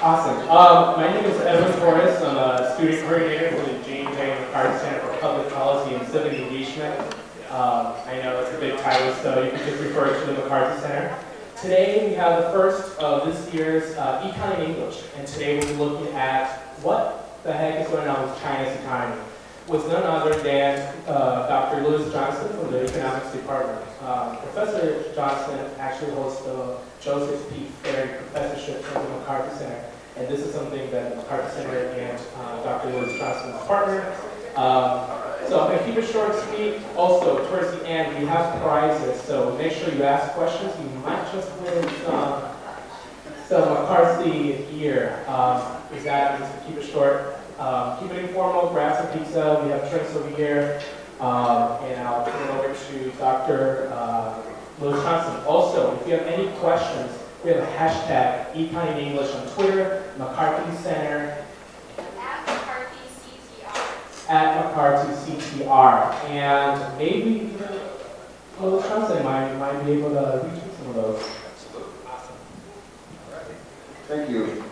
Awesome. My name is Evan Forrest. I'm a student coordinator for the James A. McCarty Center for Public Policy and Civic Engagement. I know it's a big title, so you can just refer to the McCarty Center. Today we have the first of this year's Econ in English, and today we'll be looking at what the heck is going on with China's economy, with none other than Dr. Louis Johnston from the Economics Department. Professor Johnston actually holds the Joseph P. Ferry Professorship from the McCarty Center, and this is something that the McCarty Center and Dr. Louis Johnston partner. So I'm going to keep it short and sweet. Also, towards the end, we have prizes, so make sure you ask questions. You might just win some McCarthy gear. Is that just to keep it short? Keep it informal, grab some pizza. We have drinks over here. And I'll turn it over to Dr. Louis Johnston. Also, if you have any questions, we have a hashtag Econ in English on Twitter, McCarthy Center, at McCarthy CTR. And maybe Louis Johnston might be able to reach some of those. Absolutely. Awesome. All right. Thank you.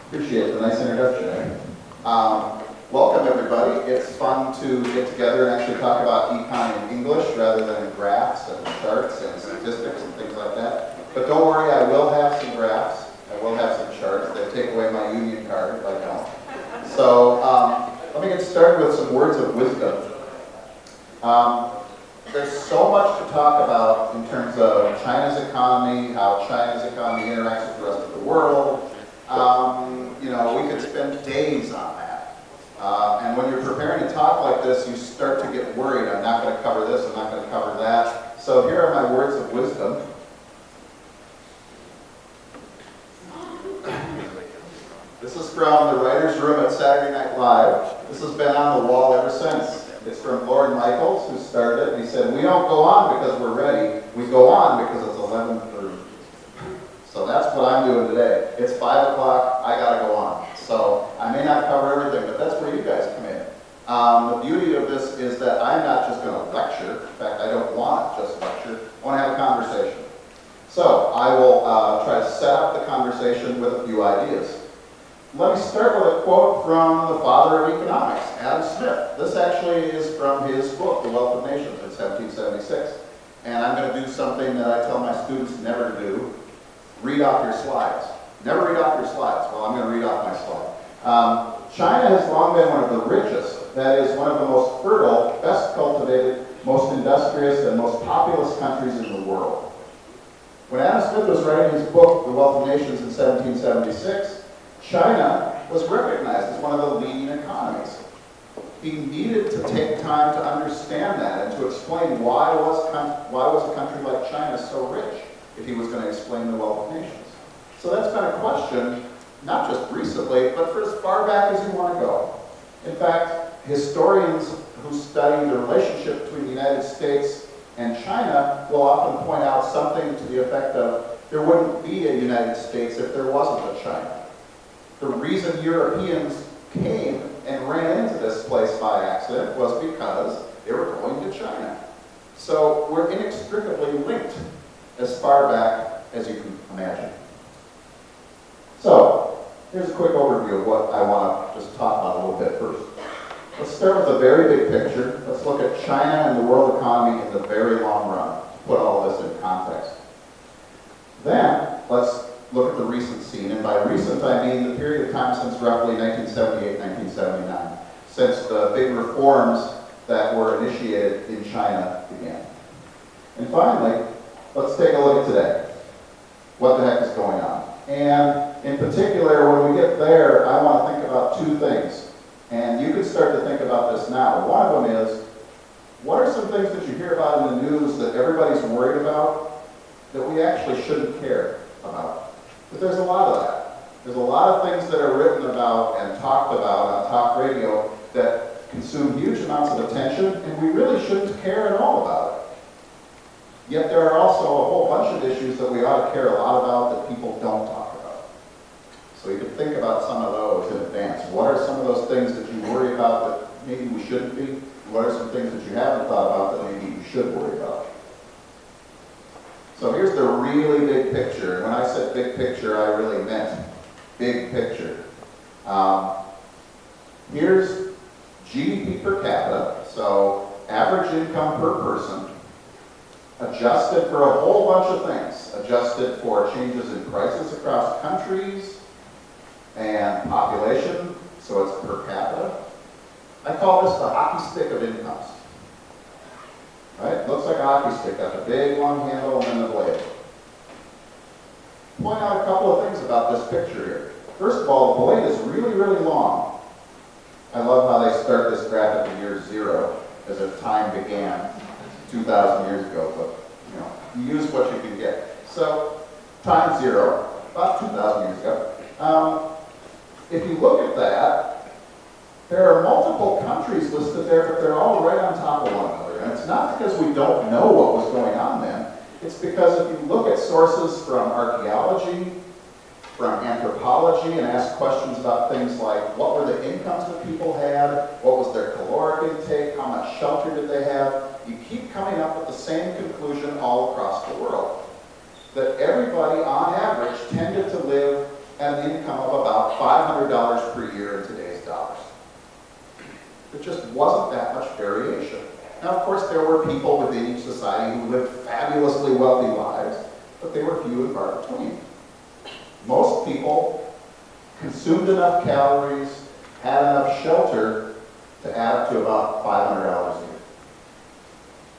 Appreciate the nice introduction. Welcome, everybody. It's fun to get together and actually talk about econ in English rather than in graphs and charts and statistics and things like that. But don't worry, I will have some graphs. I will have some charts. They take away my union card if I don't. So let me get started with some words of wisdom. There's so much to talk about in terms of China's economy, how China's economy interacts with the rest of the world. We could spend days on that. And when you're preparing a talk like this, you start to get worried. I'm not going to cover this, I'm not going to cover that. So here are my words of wisdom. This is from the writer's room at Saturday Night Live. This has been on the wall ever since. It's from Lord Michaels, who started it. And he said, "We don't go on because we're ready. We go on because it's 11:30. So that's what I'm doing today. It's 5 o'clock. I got to go on. So I may not cover everything, but that's where you guys come in. The beauty of this is that I'm not just going to lecture. In fact, I don't want to just lecture. I want to have a conversation. So I will try to set up the conversation with a few ideas. Let me start with a quote from the father of economics, Adam Smith. This actually is from his book, The Wealth of Nations, in 1776. And I'm going to do something that I tell my students never to do. Read off your slides. Never read off your slides. Well, I'm going to read off my slide. China has long been one of the richest, that is, one of the most fertile, best cultivated, most industrious, and most populous countries in the world. When Adam Smith was writing his book, The Wealth of Nations, in 1776, China was recognized as one of the leading economies. He needed to take time to understand that and to explain why was a country like China so rich if he was going to explain the wealth of nations. So that's been a question, not just recently, but for as far back as you want to go. In fact, historians who study the relationship between the United States and China will often point out something to the effect of there wouldn't be a United States if there wasn't a China. The reason Europeans came and ran into this place by accident was because they were going to China. So we're inextricably linked as far back as you can imagine. So here's a quick overview of what I want to just talk about a little bit first. Let's start with the very big picture. Let's look at China and the world economy in the very long run, to put all this in context. Then let's look at the recent scene, and by recent I mean the period of time since roughly 1978, 1979, since the big reforms that were initiated in China began. And finally, let's take a look at today. What the heck is going on? And in particular, when we get there, I want to think about two things. And you can start to think about this now. One of them is, what are some things that you hear about in the news that everybody's worried about that we actually shouldn't care about? But there's a lot of that. There's a lot of things that are written about and talked about on talk radio that consume huge amounts of attention, and we really shouldn't care at all about it. Yet there are also a whole bunch of issues that we ought to care a lot about that people don't talk about. So you can think about some of those in advance. What are some of those things that you worry about that maybe we shouldn't be? What are some things that you haven't thought about that maybe you should worry about? So here's the really big picture. And when I said big picture, I really meant big picture. Here's GDP per capita, so average income per person, adjusted for a whole bunch of things, adjusted for changes in prices across countries and population, so it's per capita. I call this the hockey stick of incomes. Right? Looks like a hockey stick, got the big long handle and then the blade. Point out a couple of things about this picture here. First of all, the blade is really, really long. I love how they start this graph at the year 0, as if time began 2,000 years ago, but you use what you can get. So, time 0, about 2,000 years ago. If you look at that, there are multiple countries listed there, but they're all right on top of one another. And it's not because we don't know what was going on then. It's because if you look at sources from archaeology, from anthropology, and ask questions about things like what were the incomes that people had, what was their caloric intake, how much shelter did they have, you keep coming up with the same conclusion all across the world. That everybody, on average, tended to live at an income of about $500 per year in today's dollars. There just wasn't that much variation. Now, of course, there were people within each society who lived fabulously wealthy lives, but they were few and far between. Most people consumed enough calories, had enough shelter to add up to about $500 a year.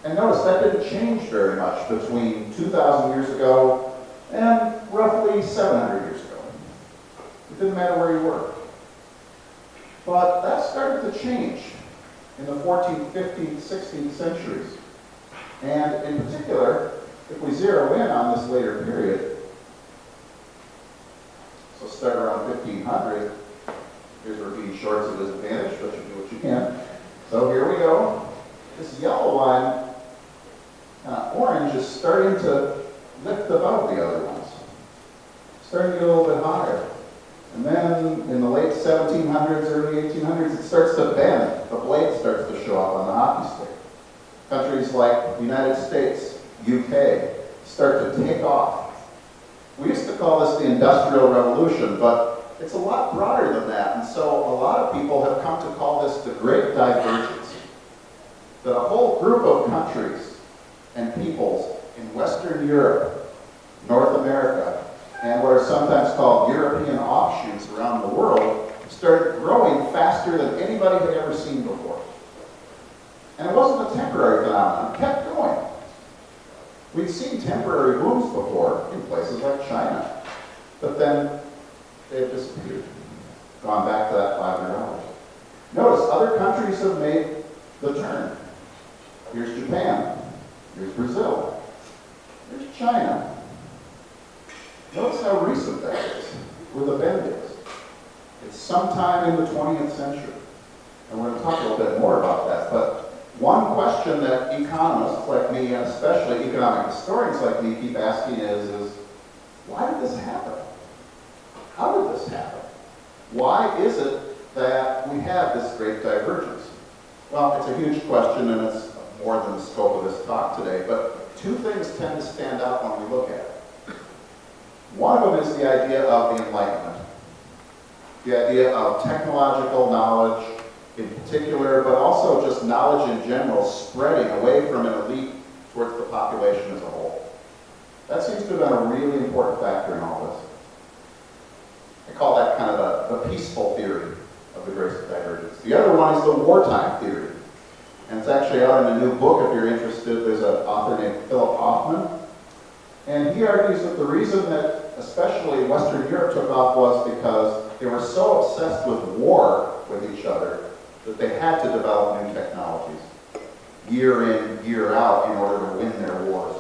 And notice that didn't change very much between 2,000 years ago and roughly 700 years ago. It didn't matter where you were. But that started to change in the 14th, 15th, 16th centuries. And in particular, if we zero in on this later period, so start around 1500, here's where being short's a disadvantage, but you do what you can. So here we go. This yellow line, orange, is starting to lift above the other ones. Starting to get a little bit higher. And then in the late 1700s, early 1800s, it starts to bend. The blade starts to show up on the hockey stick. Countries like the United States, UK, start to take off. We used to call this the Industrial Revolution, but it's a lot broader than that. And so a lot of people have come to call this the Great Divergence. That a whole group of countries and peoples in Western Europe, North America, and what are sometimes called European offshoots around the world, started growing faster than anybody had ever seen before. And it wasn't a temporary phenomenon, it kept going. We'd seen temporary booms before in places like China, but then they've disappeared, gone back to that $500. Notice, other countries have made the turn. Here's Japan, here's Brazil, here's China. Notice how recent that is, where the bend is. It's sometime in the 20th century. And we're going to talk a little bit more about that. But one question that economists like me, and especially economic historians like me, keep asking is why did this happen? How did this happen? Why is it that we have this great divergence? Well, it's a huge question, and it's more than the scope of this talk today. But two things tend to stand out when we look at it. One of them is the idea of the Enlightenment, the idea of technological knowledge in particular, but also just knowledge in general spreading away from an elite towards the population as a whole. That seems to have been a really important factor in all this. I call that kind of the peaceful theory of the Great Divergence. The other one is the wartime theory. And it's actually out in a new book if you're interested. There's an author named Philip Hoffman. And he argues that the reason that especially Western Europe took off was because they were so obsessed with war with each other that they had to develop new technologies year in, year out in order to win their wars.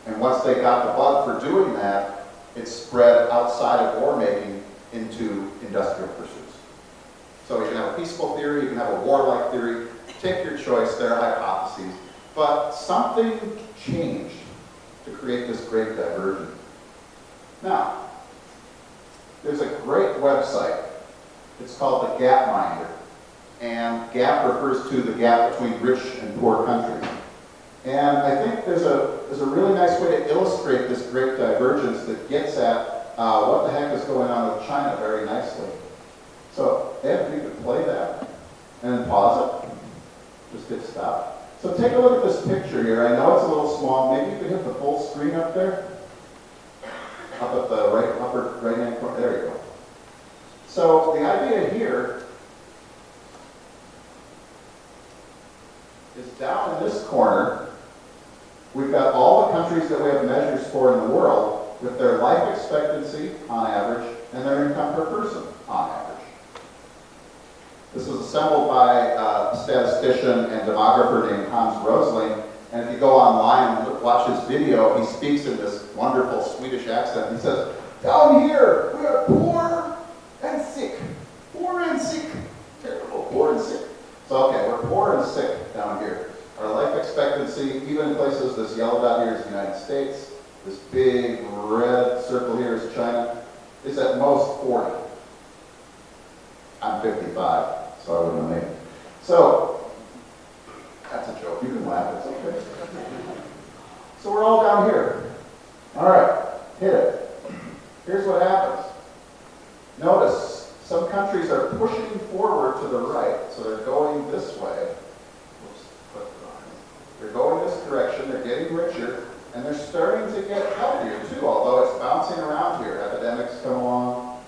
And once they got the bug for doing that, it spread outside of war making into industrial pursuits. So you can have a peaceful theory, you can have a warlike theory, take your choice, there are hypotheses. But something changed to create this great divergence. Now, there's a great website. It's called the Gapminder. And gap refers to the gap between rich and poor countries. And I think there's a really nice way to illustrate this great divergence that gets at what the heck is going on with China very nicely. So if you could play that and then pause it, just hit stop. So take a look at this picture here. I know it's a little small. Maybe you could hit the full screen up there. Up at the upper right-hand corner. There you go. So the idea here is down in this corner, we've got all the countries that we have measures for in the world with their life expectancy on average and their income per person on average. This was assembled by a statistician and demographer named Hans Rosling, and if you go online and watch his video, he speaks in this wonderful Swedish accent. He says, "Down here, we are poor and sick. Poor and sick. Terrible, poor and sick." So, okay, we're poor and sick down here. Our life expectancy, even in places, this yellow dot here is the United States, this big red circle here is China, is at most 40. I'm 55, so I wouldn't have made it. So, that's a joke. You can laugh, it's okay. So we're all down here. All right, hit it. Here's what happens. Notice, some countries are pushing forward to the right, so they're going this way. Whoops, click it on. They're going this direction, they're getting richer, and they're starting to get healthier too, although it's bouncing around here. Epidemics come along.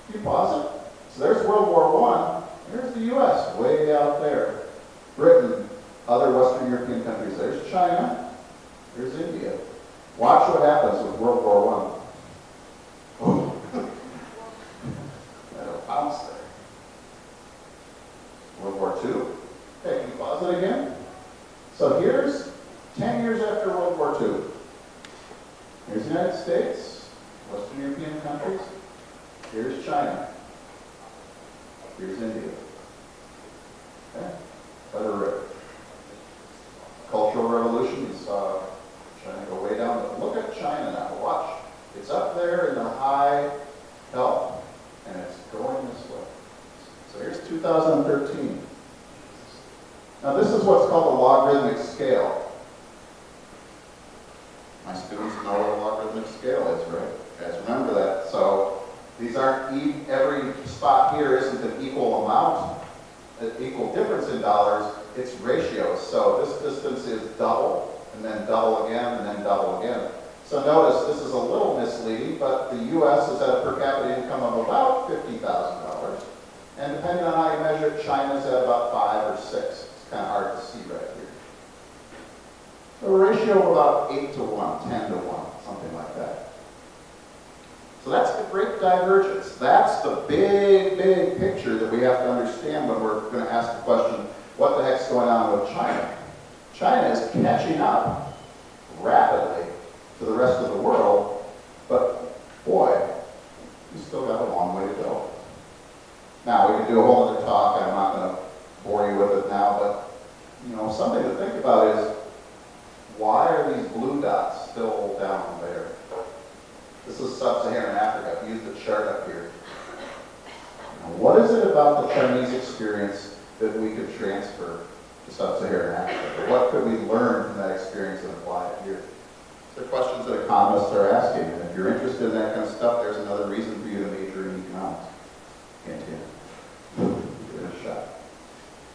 Can you pause it? So there's World War I. There's the U.S. way out there. Britain, other Western European countries. There's China. There's India. Watch what happens with World War I. Oh. That'll bounce there. World War II. Okay, can you pause it again? So here's 10 years after World War II. Here's the United States, Western European countries. Here's China. Here's India. Okay? Let her rip. Cultural Revolution, you saw China go way down. But look at China now. Watch. It's up there in the high health, and it's going this way. So here's 2013. Now this is what's called a logarithmic scale. My students know what a logarithmic scale is, right? You guys remember that. So these aren't, every spot here isn't an equal amount, an equal difference in dollars, it's ratios. So this distance is double, and then double again, and then double again. So notice this is a little misleading, but the U.S. is at a per capita income of about $50,000. And depending on how you measure it, China's at about 5 or 6. It's kind of hard to see right here. So a ratio of about 8 to 1, 10 to 1, something like that. So that's the great divergence. That's the big, big picture that we have to understand when we're going to ask the question, what the heck's going on with China? China is catching up rapidly to the rest of the world, but boy, we still got a long way to go. Now, we can do a whole other talk, and I'm not going to bore you with it now, but something to think about is, why are these blue dots still down there? This is sub-Saharan Africa. I've used the chart up here. Now, what is it about the Chinese experience that we could transfer to sub-Saharan Africa? What could we learn from that experience and apply it here? These are questions that economists are asking, and if you're interested in that kind of stuff, there's another reason for you to major in economics. Hint, hint. Give it a shot.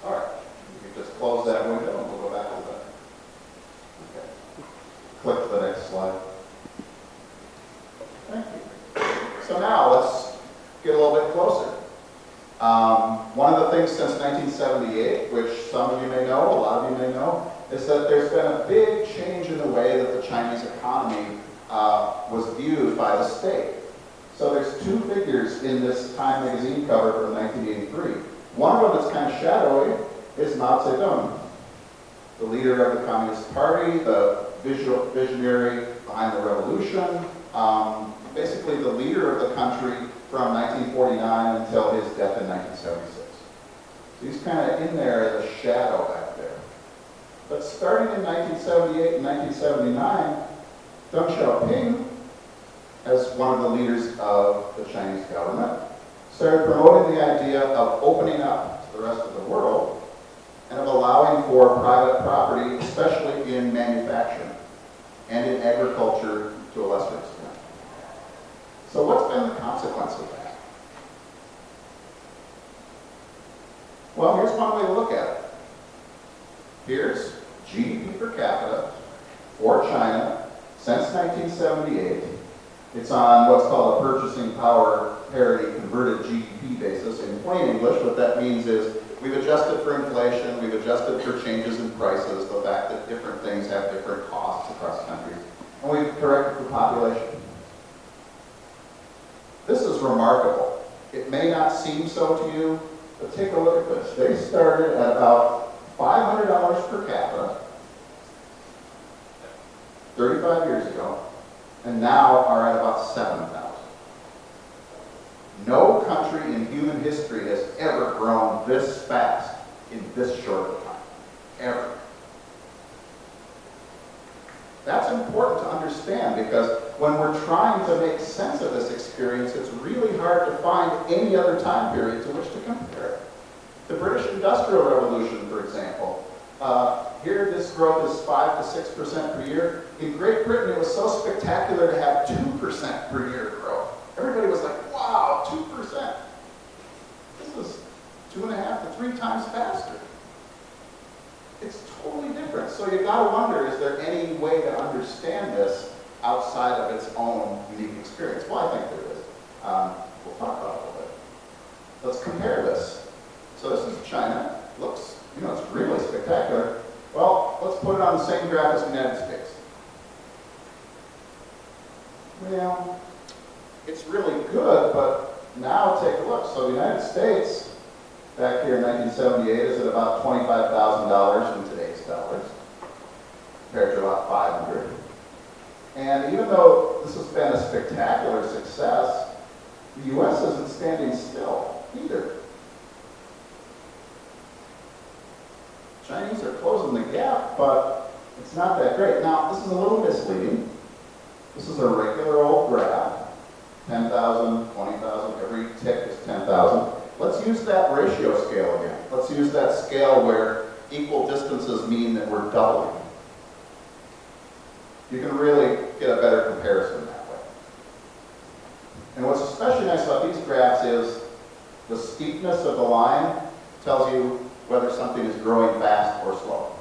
All right. We can just close that window and we'll go back to that. Okay. Click to the next slide. Thank you. So now let's get a little bit closer. One of the things since 1978, which some of you may know, a lot of you may know, is that there's been a big change in the way that the Chinese economy was viewed by the state. So there's two figures in this Time magazine cover from 1983. One of them that's kind of shadowy is Mao Zedong, the leader of the Communist Party, the visionary behind the revolution, basically the leader of the country from 1949 until his death in 1976. So he's kind of in there as a shadow back there. But starting in 1978 and 1979, Deng Xiaoping, as one of the leaders of the Chinese government, started promoting the idea of opening up to the rest of the world and of allowing for private property, especially in manufacturing and in agriculture to a lesser extent. consequence of that? Well, here's one way to look at it. Here's GDP per capita for China since 1978. It's on what's called a purchasing power parity converted GDP basis. In plain English, what that means is we've adjusted for inflation, we've adjusted for changes in prices, the fact that different things have different costs across countries, and we've corrected for population. This is remarkable. It may not seem so to you, but take a look at this. They started at about $500 per capita 35 years ago, and now are at about 7,000. No country in human history has ever grown this fast in this short of time, ever. That's important to understand because when we're trying to make sense of this experience, it's really hard to find any other time period to which to compare it. The British Industrial Revolution, for example, here this growth is 5 to 6% per year. In Great Britain, it was so spectacular to have 2% per year growth. Everybody was like, wow, 2%. This is 2.5 to 3 times faster. It's totally different. So you got to wonder, is there any way to understand this outside of its own unique experience? Well, I think there is. We'll talk about it a little bit. Let's compare this. So this is China. Looks, it's really spectacular. Well, let's put it on the same graph as the United States. Well, it's really good, but now take a look. So the United States, back here in 1978, is at about $25,000 in today's dollars, compared to about $500. And even though this has been a spectacular success, the U.S. isn't standing still either. Chinese are closing the gap, but it's not that great. Now, this is a little misleading. This is a regular old graph. 10,000, 20,000, every tick is 10,000. Let's use that ratio scale again. Let's use that scale where equal distances mean that we're doubling. You can really get a better comparison that way. And what's especially nice about these graphs is the steepness of the line tells you whether something is growing fast or slow.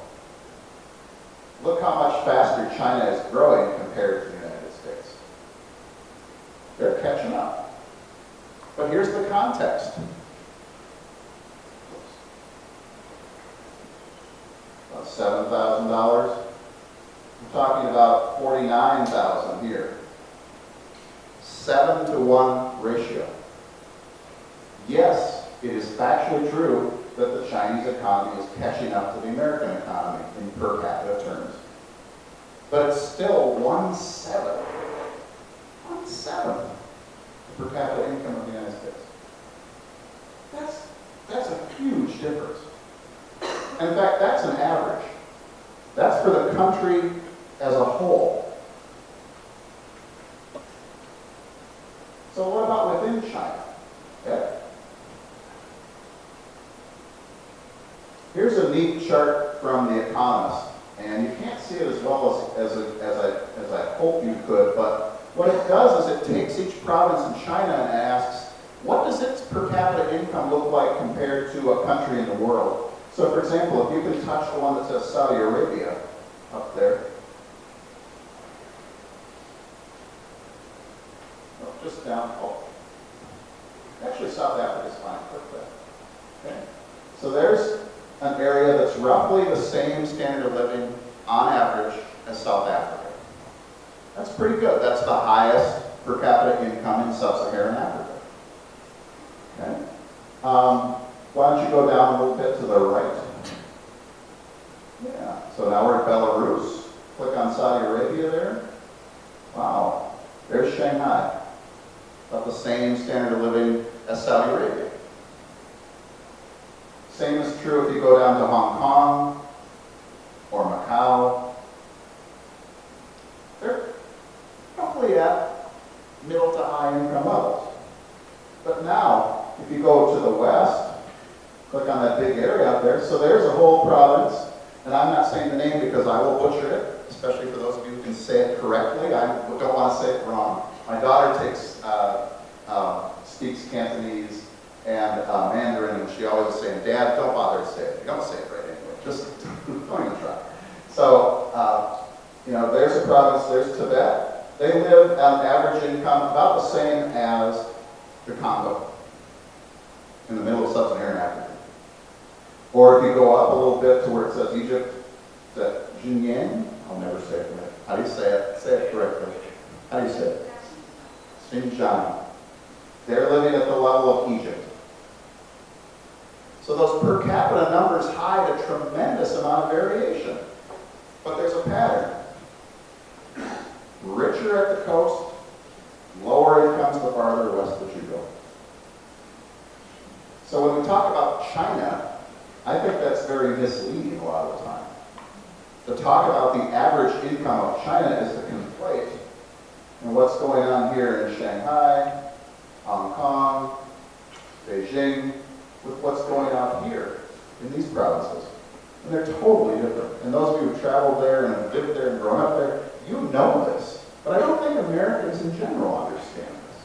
Look how much faster China is growing compared to the United States. They're catching up. But here's the context. About $7,000. We're talking about 49,000 here. 7-to-1 ratio. Yes, it is factually true that the Chinese economy is catching up to the American economy in per capita terms. But it's still 1/7. 1/7 per capita income of the United States. That's a huge difference. And in fact, that's an average. That's for the country as a whole. So what about within China? Okay. Here's a neat chart from The Economist, and you can't see it as well as I hope you could, but what it does is it takes each province in China and asks, what does its per capita income look like compared to a country in the world? So for example, if you can touch the one that says Saudi Arabia up there. No, just down. Oh. Actually, South Africa's fine. Click that. Okay. So there's an area that's roughly the same standard of living on average as South Africa. That's pretty good. That's the highest per capita income in sub-Saharan Africa. Okay. Why don't you go down a little bit to the right? Yeah. So now we're in Belarus. Click on Saudi Arabia there. Wow. There's Shanghai. About the same standard of living as Saudi Arabia. Same is true if you go down to Hong Kong or Macau. They're roughly at middle to high income levels. But now, if you go to the west, click on that big area out there. So there's a whole province, and I'm not saying the name because I will butcher it, especially for those of you who can say it correctly. I don't want to say it wrong. My daughter takes and Mandarin, and she always was saying, Dad, don't bother to say it. You don't say it right anyway. Just don't even try. So, there's a province, there's Tibet. They live on an average income about the same as the Congo, in the middle of sub-Saharan Africa. Or if you go up a little bit to where it says Egypt, that Xinjiang, I'll never say it right. How do you say it? Say it correctly. How do you say it? Xinjiang. They're living at the level of Egypt. So those per capita numbers hide a tremendous amount of variation. But there's a pattern. Richer at the coast, lower incomes the farther west that you go. So when we talk about China, I think that's very misleading a lot of the time. To talk about the average income of China is to conflate and what's going on here in Shanghai, Hong Kong, Beijing, with what's going on here in these provinces. And they're totally different. And those of you who've traveled there and have lived there and grown up there, you know this. But I don't think Americans in general understand this.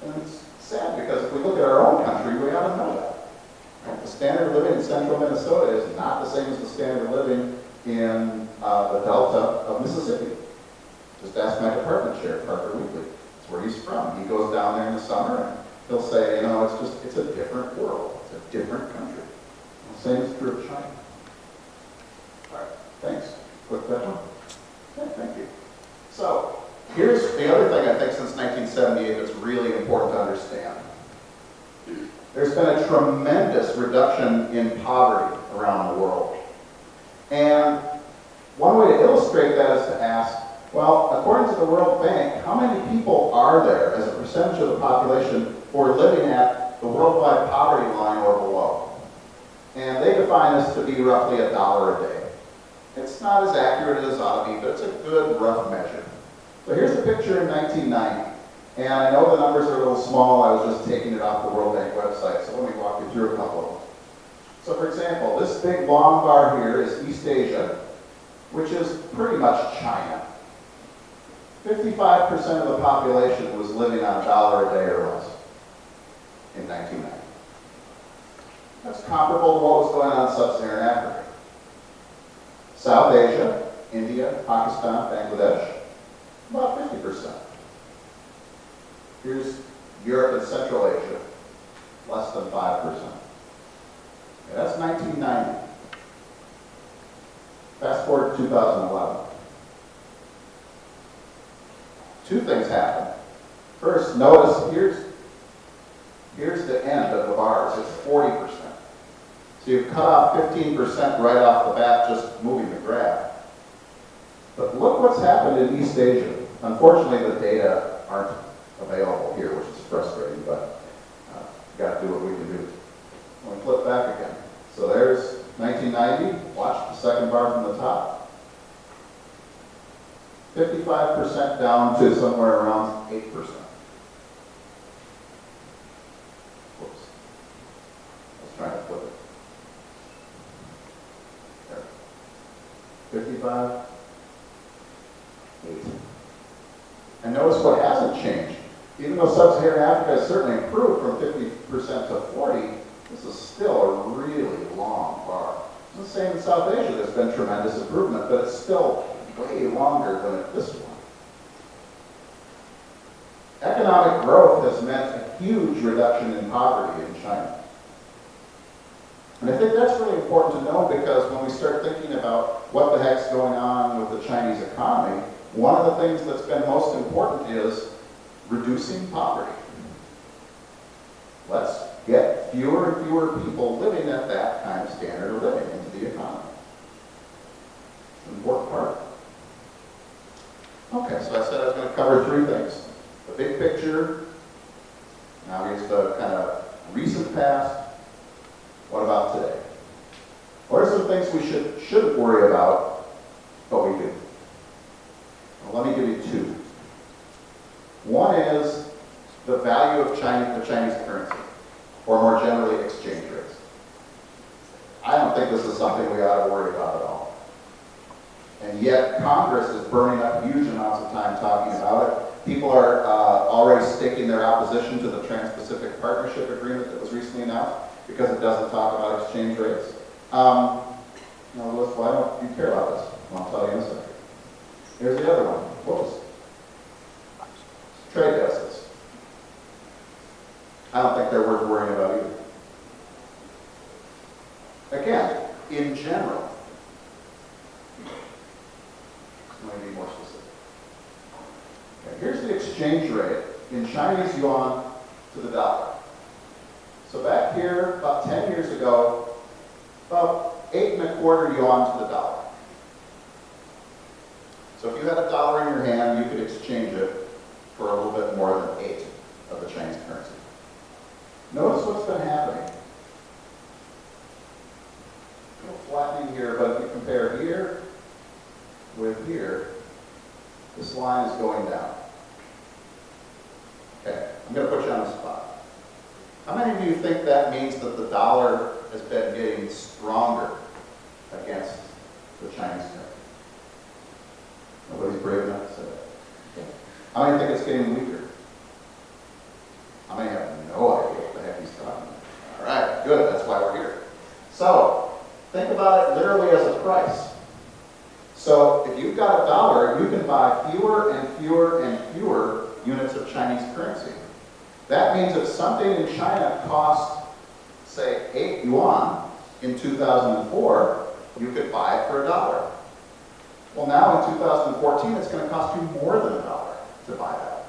And it's sad because if we look at our own country, we ought to know that. Right? The standard of living in central Minnesota is not the same as the standard of living in the Delta of Mississippi. Just ask my department chair, Parker Wheatley. That's where he's from. He goes down there in the summer and he'll say, it's a different world. It's a different country. The same is true of China. All right, thanks. Quick question? Okay, thank you. So, here's the other thing I think since 1978 that's really important to understand. There's been a tremendous reduction in poverty around the world. And one way to illustrate that is to ask, well, according to the World Bank, how many people are there as a percentage of the population who are living at the worldwide poverty line or below? And they define this to be roughly $1 a day. It's not as accurate as it ought to be, but it's a good rough measure. So here's a picture in 1990. And I know the numbers are a little small. I was just taking it off the World Bank website, so let me walk you through a couple of them. So for example, this big long bar here is East Asia, which is pretty much China. 55% of the population was living on $1 a day or less in 1990. That's comparable to what was going on in sub-Saharan Africa. South Asia, India, Pakistan, Bangladesh, about 50%. Here's Europe and Central Asia, less than 5%. Yeah, that's 1990. Fast forward to 2011. Two things happen. First, notice here's the end of the bars. It's 40%. So you've cut off 15% right off the bat just moving the graph. But look what's happened in East Asia. Unfortunately, the data aren't available here, which is frustrating, but we've got to do what we can do. Let me flip back again. So there's 1990. Watch the second bar from the top. 55% down to somewhere around 8%. Whoops. Let's try to flip it. There. 55, 8. And notice what hasn't changed. Even though sub-Saharan Africa has certainly improved from 50% to 40, this is still a really long bar. It's the same in South Asia. There's been tremendous improvement, but it's still way longer than this one. Economic growth has meant a huge reduction in poverty in China. And I think that's really important to know because when we start thinking about what the heck's going on with the Chinese economy, one of the things that's been most important is reducing poverty. Let's get fewer and fewer people living at that kind of standard of living into the economy. It's an important part. Okay, so I said I was going to cover 3 things. The big picture, now here's the kind of recent past. What about today? What are some things we shouldn't worry about, but we do? Well, let me give you 2. One is the value of the Chinese currency, or more generally, exchange rates. I don't think this is something we ought to worry about at all. And yet, Congress is burning up huge amounts of time talking about it. People are already staking their opposition to the Trans-Pacific Partnership Agreement that was recently announced because it doesn't talk about exchange rates. Now, Louis, why don't you care about this? I'll tell you in a second. Here's the other one. Whoops. Trade deficits. I don't think they're worth worrying about either. Again, in general, let me be more specific. Okay, here's the exchange rate in Chinese yuan to the dollar. So back here, about 10 years ago, about 8.25 yuan to the dollar. So if you had a dollar in your hand, you could exchange it for a little bit more than 8 of the Chinese currency. Notice what's been happening. A little flattening here, but if you compare here with here, this line is going down. Okay, I'm going to put you on the spot. How many of you think that means that the dollar has been getting stronger against the Chinese currency? Nobody's brave enough to say that. Okay. How many think it's getting weaker? How many have no idea what the heck he's talking about? All right, good, that's why we're here. So, think about it literally as a price. So, if you've got a dollar, you can buy fewer and fewer and fewer units of Chinese currency. That means if something in China cost, say, 8 yuan in 2004, you could buy it for $1. Well, now in 2014, it's going to cost you more than $1 to buy that.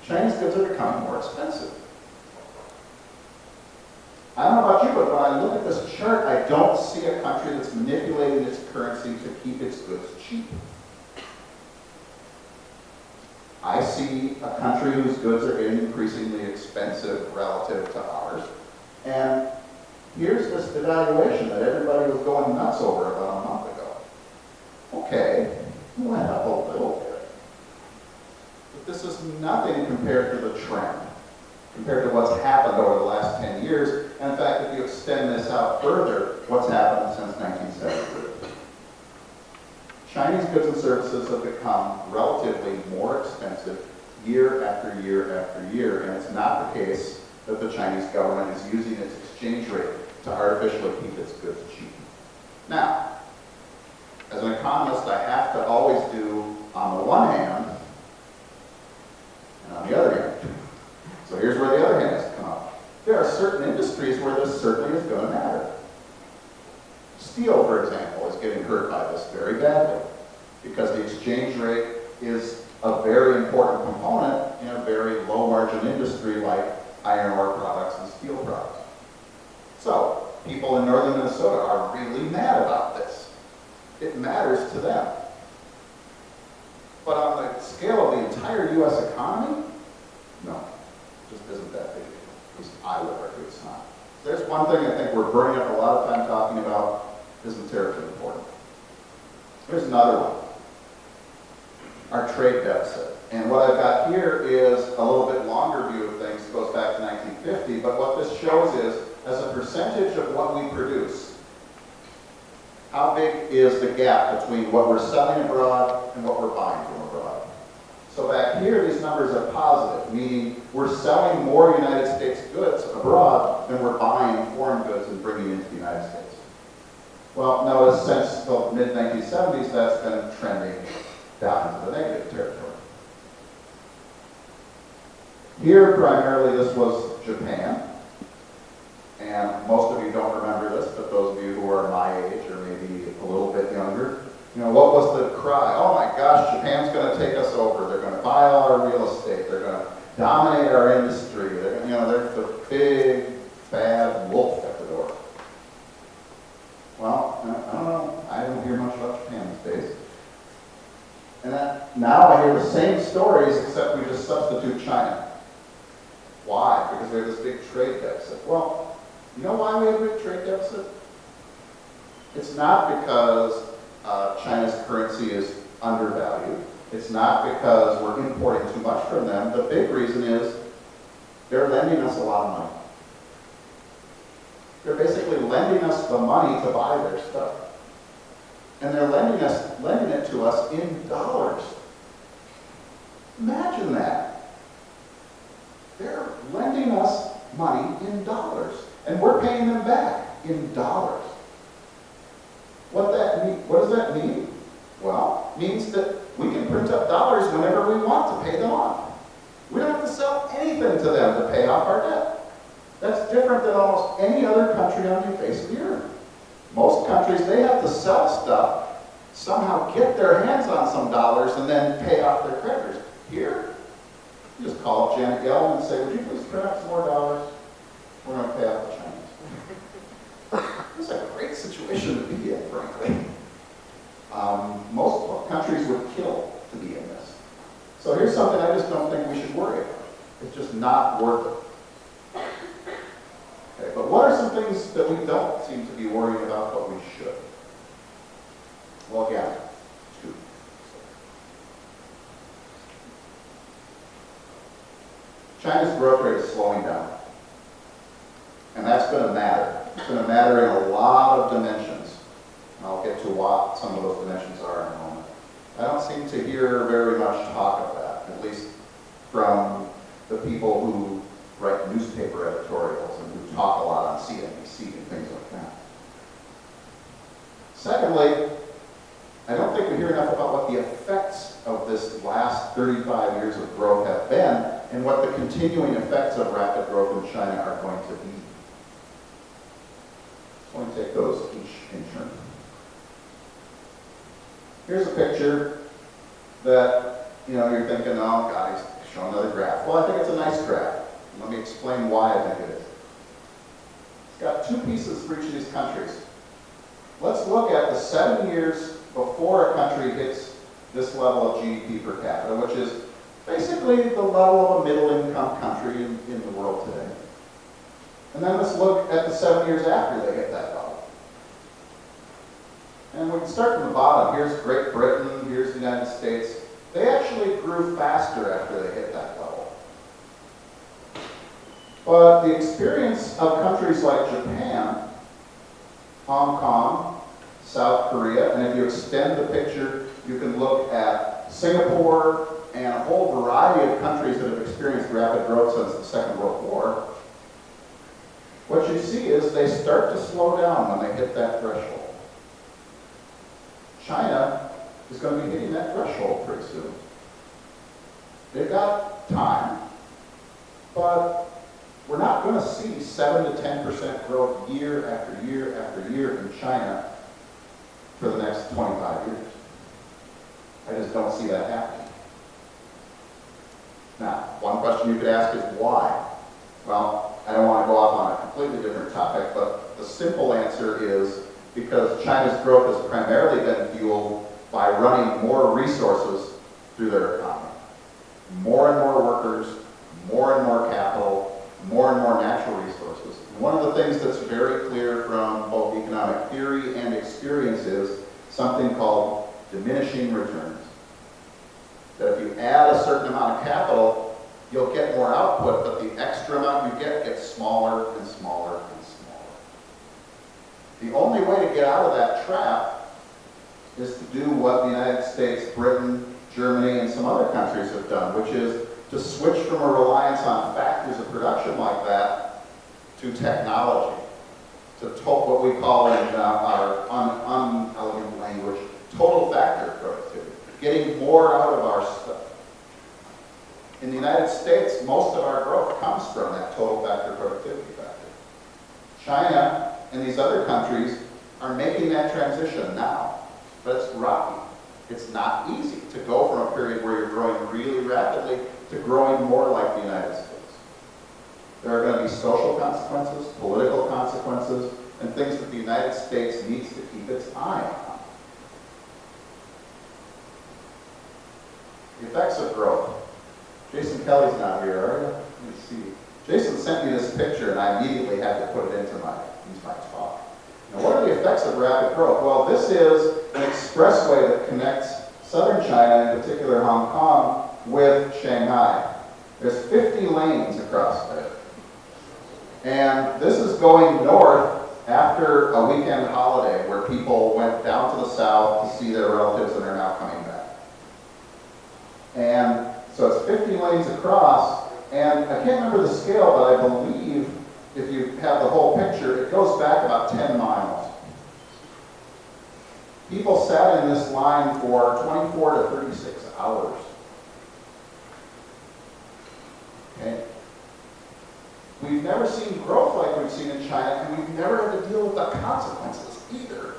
Chinese goods are becoming more expensive. I don't know about you, but when I look at this chart, I don't see a country that's manipulating its currency to keep its goods cheap. I see a country whose goods are getting increasingly expensive relative to ours. And here's this devaluation that everybody was going nuts over about a month ago. Okay, it went up a little bit. But this is nothing compared to the trend, compared to what's happened over the last 10 years. And in fact, if you extend this out further, what's happened since 1973? Chinese goods and services have become relatively more expensive year after year after year, and it's not the case that the Chinese government is using its exchange rate to artificially keep its goods cheap. Now, as an economist, I have to always do, on the one hand, and on the other hand. So here's where the other hand has to come up. There are certain industries where this certainly is going to matter. Steel, for example, is getting hurt by this very badly because the exchange rate is a very important component in a very low-margin industry like iron ore products and steel products. So, people in northern Minnesota are really mad about this. It matters to them. But on the scale of the entire U.S. economy, no, it just isn't that big. At least I would argue it's not. There's one thing I think we're burning up a lot of time talking about isn't terribly important. Here's another one. Our trade deficit. And what I've got here is a little bit longer view of things. It goes back to 1950. But what this shows is, as a percentage of what we produce, how big is the gap between what we're selling abroad and what we're buying from abroad? So back here, these numbers are positive, meaning we're selling more United States goods abroad than we're buying foreign goods and bringing into the United States. Well, notice since the mid-1970s, that's been trending down into the negative territory. Here, primarily, this was Japan. And most of you don't remember this, but those of you who are my age or maybe a little bit younger, you know, what was the cry? Oh my gosh, Japan's going to take us over. They're going to buy all our real estate. They're going to dominate our industry. They're, you know, they're the big, bad wolf at the door. Well, I don't know. I don't hear much about Japan these days. And now I hear the same stories, except we just substitute China. Why? Because we have this big trade deficit. Well, you know why we have a big trade deficit? It's not because China's currency is undervalued. It's not because we're importing too much from them. The big reason is they're lending us a lot of money. They're basically lending us the money to buy their stuff. And they're lending it to us in dollars. Imagine that. in dollars. And we're paying them back in dollars. What does that mean? Well, it means that we can print up dollars whenever we want to pay them off. We don't have to sell anything to them to pay off our debt. That's different than almost any other country on the face of the earth. Most countries, they have to sell stuff, somehow get their hands on some dollars, and then pay off their creditors. Here, you just call up Janet Yellen and say, would you please print up some more dollars? We're going to pay off the Chinese. It's a great situation to be in, frankly. Most countries would kill to be in this. So here's something I just don't think we should worry about. It's just not worth it. Okay, but what are some things that we don't seem to be worrying about, but we should? Well, again, two. China's growth rate is slowing down. And that's going to matter. It's going to matter in a lot of dimensions. And I'll get to what some of those dimensions are in a moment. I don't seem to hear very much talk of that, at least from the people who write newspaper editorials and who talk a lot on CNBC and things like that. Secondly, I don't think we hear enough about what the effects of this last 35 years of growth have been and what the continuing effects of rapid growth in China are going to be. I'm going to take those each in turn. Here's a picture that, you're thinking, oh, God, he's showing another graph. Well, I think it's a nice graph. Let me explain why I think it is. It's got two pieces for each of these countries. Let's look at the 7 years before a country hits this level of GDP per capita, which is basically the level of a middle-income country in the world today. And then let's look at the 7 years after they hit that level. And we can start from the bottom. Here's Great Britain, here's the United States. They actually grew faster after they hit that level. But the experience of countries like Japan, Hong Kong, South Korea, and if you extend the picture, you can look at Singapore and a whole variety of countries that have experienced rapid growth since the Second World War. What you see is they start to slow down when they hit that threshold. China is going to be hitting that threshold pretty soon. They've got time, but we're not going to see 7 to 10% growth year after year after year in China for the next 25 years. I just don't see that happening. Now, one question you could ask is why? Well, I don't want to go off on a completely different topic, but the simple answer is because China's growth has primarily been fueled by running more resources through their economy. More and more workers, more and more capital, more and more natural resources. And one of the things that's very clear from both economic theory and experience is something called diminishing returns. That if you add a certain amount of capital, you'll get more output, but the extra amount you get gets smaller and smaller and smaller. The only way to get out of that trap is to do what the United States, Britain, Germany, and some other countries have done, which is to switch from a reliance on factors of production like that to technology, to what we call in our unelegant language, total factor productivity, getting more out of our stuff. In the United States, most of our growth comes from that total factor productivity factor. China and these other countries are making that transition now, but it's rocky. It's not easy to go from a period where you're growing really rapidly to growing more like the United States. There are going to be social consequences, political consequences, and things that the United States needs to keep its eye on. The effects of growth. Jason Kelly's not here, are you? Let me see. Jason sent me this picture, and I immediately had to put it into my talk. Now, what are the effects of rapid growth? Well, this is an expressway that connects southern China, in particular Hong Kong, with Shanghai. There's 50 lanes across there. And this is going north after a weekend holiday where people went down to the south to see their relatives and are now coming back. And so it's 50 lanes across, and I can't remember the scale, but I believe if you have the whole picture, it goes back about 10 miles. People sat in this line for 24 to 36 hours. Okay? We've never seen growth like we've seen in China, and we've never had to deal with the consequences either.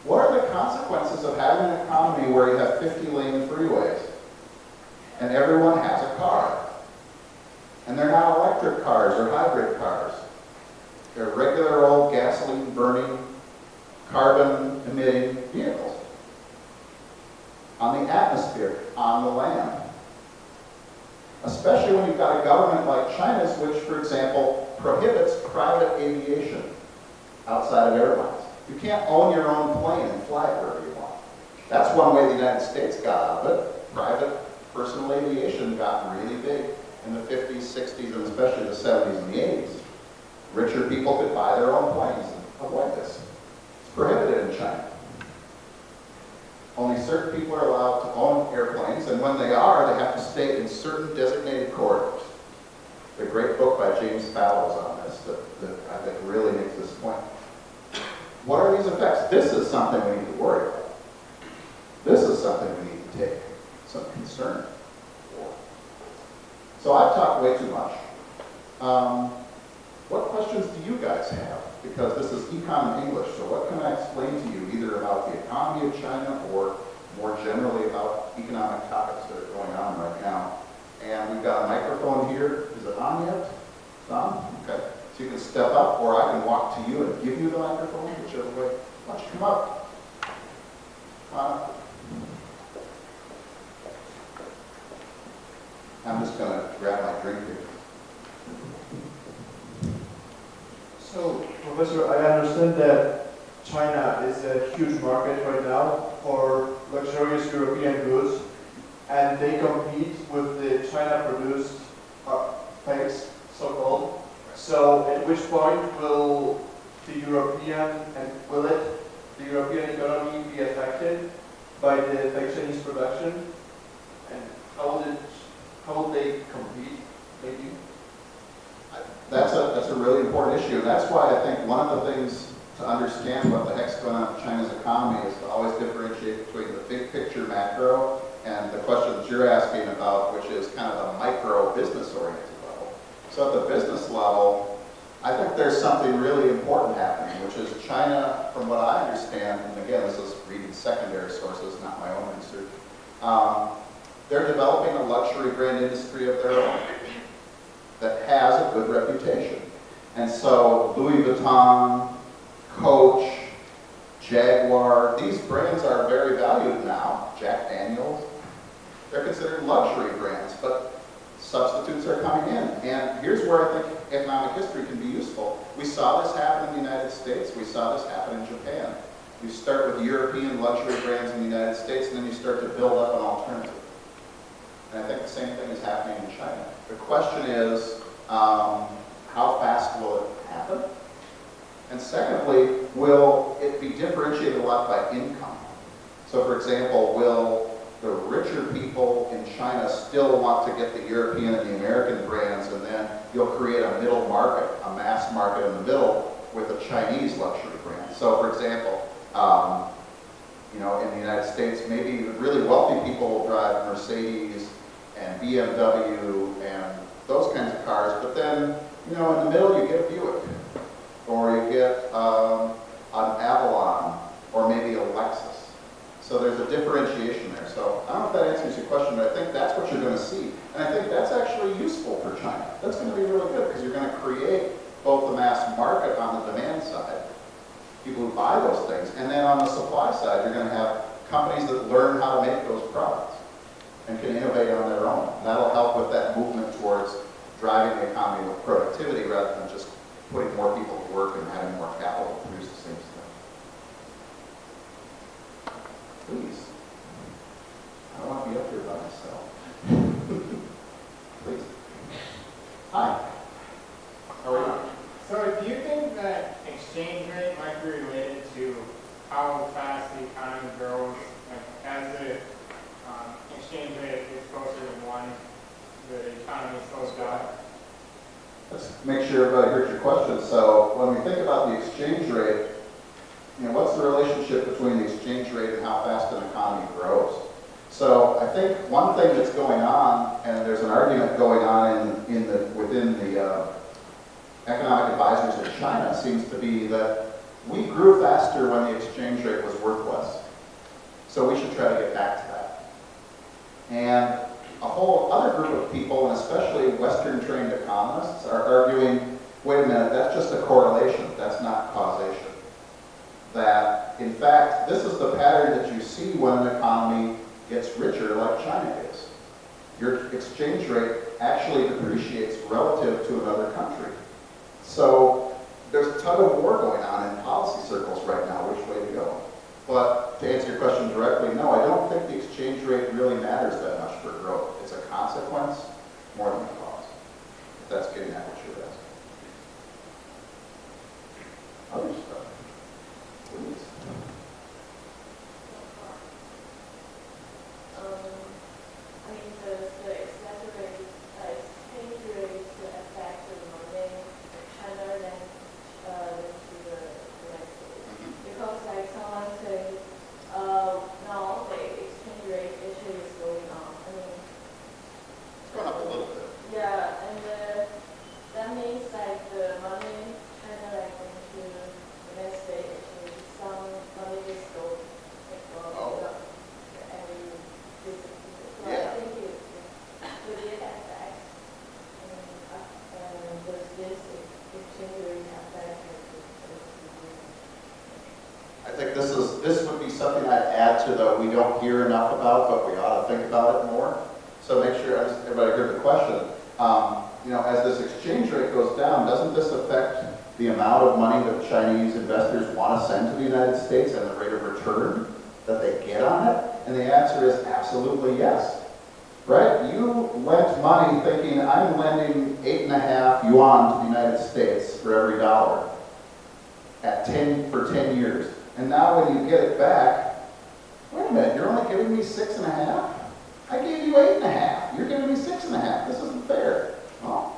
What are the consequences of having an economy where you have 50-lane freeways and everyone has a car? And they're not electric cars or hybrid cars. They're regular old gasoline-burning, carbon-emitting vehicles. On the atmosphere, on the land. Especially when you've got a government like China's, which, for example, prohibits private aviation outside of airlines. You can't own your own plane and fly it wherever you want. That's one way the United States got out of it. Private personal aviation got really big in the 50s, 60s, and especially the 70s and the 80s. Richer people could buy their own planes and avoid this. It's prohibited in China. Only certain people are allowed to own airplanes, and when they are, they have to stay in certain designated corridors. There's a great book by James Fallows on this that I think really makes this point. What are these effects? This is something we need to worry about. This is something we need to take some concern for. So I've talked way too much. What questions do you guys have? Because this is Econ in English, so what can I explain to you either about the economy of China or more generally about economic topics that are going on right now? And we've got a microphone here. Is it on yet? It's on? Okay. So you can step up, or I can walk to you and give you the microphone, whichever way. Why don't you come up? Come on up. I'm just going to grab my drink here. So, Professor, I understand that China is a huge market right now for luxurious European goods, and they compete with the China-produced things, so-called. So, at which point will the European economy be affected by the Chinese production, and how will they compete? Maybe. That's a really important issue, and that's why I think one of the things to understand what the heck's going on with China's economy is to always differentiate between the big picture macro and the question that you're asking about, which is kind of the micro business oriented level. So at the business level, I think there's something really important happening, which is China, from what I understand, and again, this is reading secondary sources, not my own research, they're developing a luxury brand industry of their own that has a good reputation. And so Louis Vuitton, Coach, Jaguar, these brands are very valued now. Jack Daniels, they're considered luxury brands, but substitutes are coming in. And here's where I think economic history can be useful. We saw this happen in the United States. We saw this happen in Japan. You start with European luxury brands in the United States, and then you start to build up an alternative. And I think the same thing is happening in China. The question is, how fast will it happen? And secondly, will it be differentiated a lot by income? So for example, will the richer people in China still want to get the European and the American brands, and then you'll create a middle market, a mass market in the middle with a Chinese luxury brand? So for example, in the United States, maybe really wealthy people will drive Mercedes and BMW and those kinds of cars, but then, in the middle you get a Buick, or you get an Avalon, or maybe a Lexus. So there's a differentiation there. So I don't know if that answers your question, but I think that's what you're going to see. And I think that's actually useful for China. That's going to be really good, because you're going to create both the mass market on the demand side, people who buy those things, and then on the supply side, you're going to have companies that learn how to make those products and can innovate on their own. And that'll help with that movement towards driving the economy with productivity rather than just putting more people to work and having more capital to produce the same stuff. Please. I don't want to be up here by myself. Please. Hi. How are you? So do you think that exchange rate might be related to how fast the economy grows? Like as the exchange rate gets closer to 1, the economy slows down? Let's make sure everybody heard your question. So when we think about the exchange rate, what's the relationship between the exchange rate and how fast an economy grows? So I think one thing that's going on, and there's an argument going on within the economic advisors in China, seems to be that we grew faster when the exchange rate was worth less. So we should try to get back to that. And a whole other group of people, and especially Western-trained economists, are arguing, wait a minute, that's just a correlation, that's not causation. That, in fact, this is the pattern that you see when an economy gets richer like China is. Your exchange rate actually depreciates relative to another country. So there's a ton of war going on in policy circles right now, which way to go. But to answer your question directly, no, I don't think the exchange rate really matters that much for growth. It's a consequence more than a cause, if that's getting at what you're asking. Other stuff, please. I mean, the exchange rate affect the money China than to the United States. Because like someone said, now the exchange rate issue is going on. I mean, It's going up a little bit. yeah, and that means like the money China like into the United States, actually some money just go like every visit. So Yeah. I think it would be an effect. And does this exchange rate affect I think this would be something I'd add to the we don't hear enough about, but we ought to think about it more. So make sure everybody heard the question. As this exchange rate goes down, doesn't this affect the amount of money that Chinese investors want to send to the United States and the rate of return that they get on it? And the answer is absolutely yes. Right? You lent money thinking I'm lending 8.5 yuan to the United States for every dollar for 10 years. And now when you get it back, wait a minute, you're only giving me 6.5? I gave you 8.5. You're giving me 6.5. This isn't fair. Oh,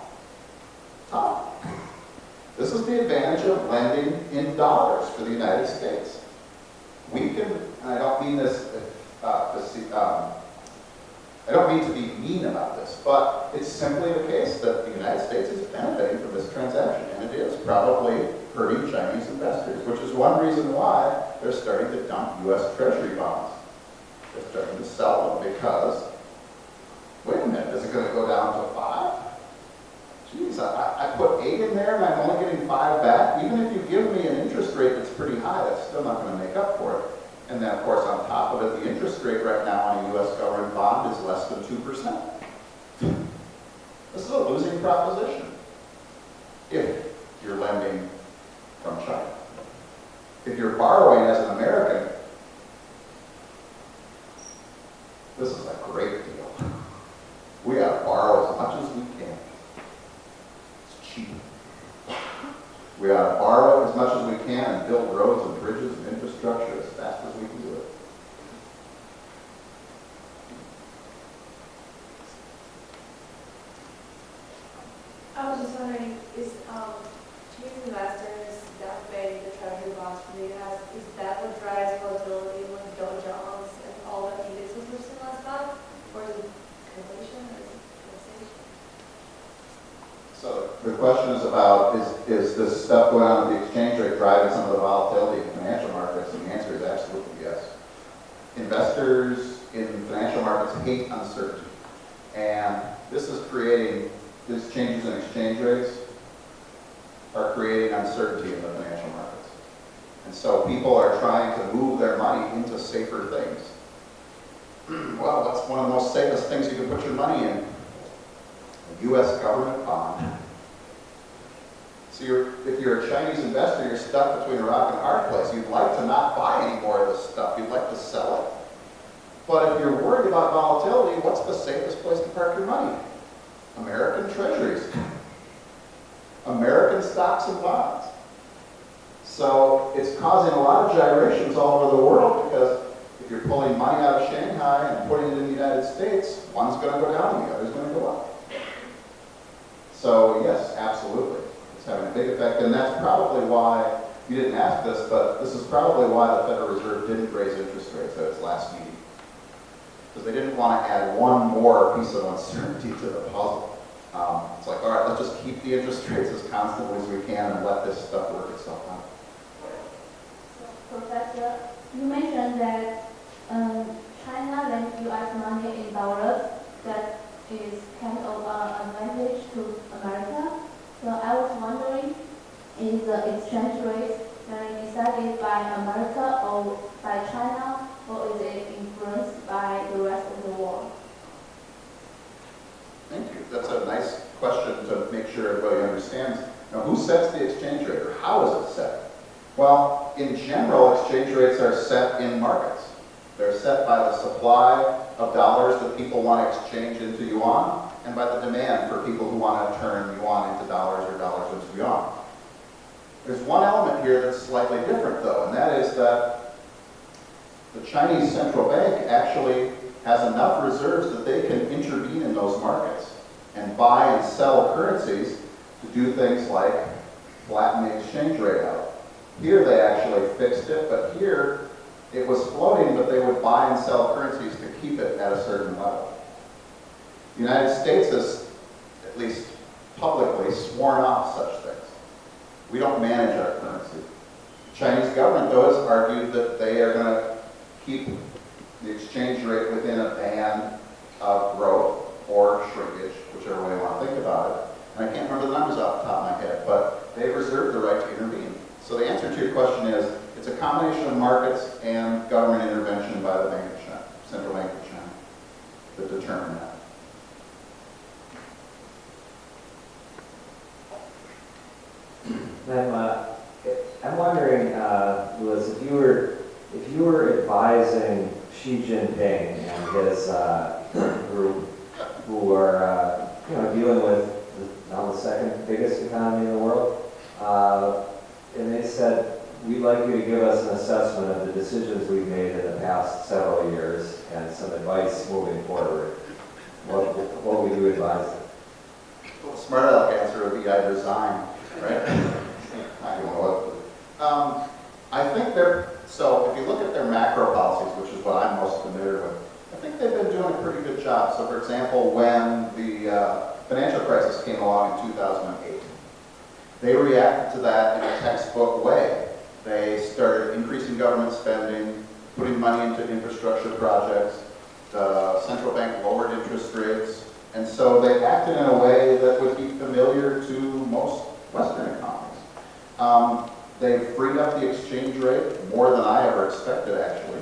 tough. This is the advantage of lending in dollars for the United States. We can, and I don't mean this, I don't mean to be mean about this, but it's simply the case that the United States is benefiting from this transaction, and it is probably hurting Chinese investors, which is one reason why they're starting to dump U.S. Treasury bonds. They're starting to sell them because, wait a minute, is it going to go down to 5? Geez, I put 8 in there and I'm only getting 5 back. Even if you give me an interest rate that's pretty high, that's still not going to make up for it. And then, of course, on top of it, the interest rate right now on a U.S. government bond is less than 2%. This is a losing proposition if you're lending from China. If you're borrowing as an American, this is a great deal. We ought to borrow as much as we can. It's cheap. We ought to borrow as much as we can and build roads and bridges and infrastructure as fast as we can do it. I was just wondering, is Chinese investors that way the treasury bonds from the U.S., is that what drives volatility when Dow Jones and all the indexes we've seen last month? Or is it correlation or is it causation? So the question is about, is this stuff going on with the exchange rate driving some of the volatility in financial markets? And the answer is absolutely yes. Investors in financial markets hate uncertainty. And this is creating, these changes in exchange rates are creating uncertainty in the financial markets. And so people are trying to move their money into safer things. Well, what's one of the most safest things you can put your money in? A U.S. government bond. So if you're a Chinese investor, you're stuck between a rock and a hard place. You'd like to not buy any more of this stuff. You'd like to sell it. But if you're worried about volatility, what's the safest place to park your money? American treasuries. American stocks and bonds. So it's causing a lot of gyrations all over the world because if you're pulling money out of Shanghai and putting it in the United States, one's going to go down and the other's going to go up. So yes, absolutely. It's having a big effect, and that's probably why, you didn't ask this, but this is probably why the Federal Reserve didn't raise interest rates at its last meeting. Because they didn't want to add one more piece of uncertainty to the puzzle. It's like, all right, let's just keep the interest rates as constantly as we can and let this stuff work itself out. So, Professor, you mentioned that China lends U.S. money in dollars. That is kind of an advantage to America. So I was wondering, is the exchange rate decided by America or by China, or is it influenced by the rest of the world? Thank you. That's a nice question to make sure everybody understands. Now, who sets the exchange rate, or how is it set? Well, in general, exchange rates are set in markets. They're set by the supply of dollars that people want to exchange into yuan, and by the demand for people who want to turn yuan into dollars or dollars into yuan. There's one element here that's slightly different, though, and that is that the Chinese central bank actually has enough reserves that they can intervene in those markets and buy and sell currencies to do things like flatten the exchange rate out. Here they actually fixed it, but here it was floating, but they would buy and sell currencies to keep it at a certain level. The United States has, at least publicly, sworn off such things. We don't manage our currency. The Chinese government, though, has argued that they are going to keep the exchange rate within a band of growth or shrinkage, whichever way you want to think about it. And I can't remember the numbers off the top of my head, but they've reserved the right to intervene. So the answer to your question is, it's a combination of markets and government intervention by the Bank of China, Central Bank of China, that determine that. I'm wondering, Louis, if you were advising Xi Jinping and his group, who are dealing with now the second biggest economy in the world, and they said, we'd like you to give us an assessment of the decisions we've made in the past several years and some advice moving forward, what would you advise them? Well, the smart aleck answer would be I'd resign, right? I don't know what. I think so if you look at their macro policies, which is what I'm most familiar with, I think they've been doing a pretty good job. So for example, when the financial crisis came along in 2008, they reacted to that in a textbook way. They started increasing government spending, putting money into infrastructure projects. The central bank lowered interest rates. And so they acted in a way that would be familiar to most Western economies. They freed up the exchange rate more than I ever expected, actually.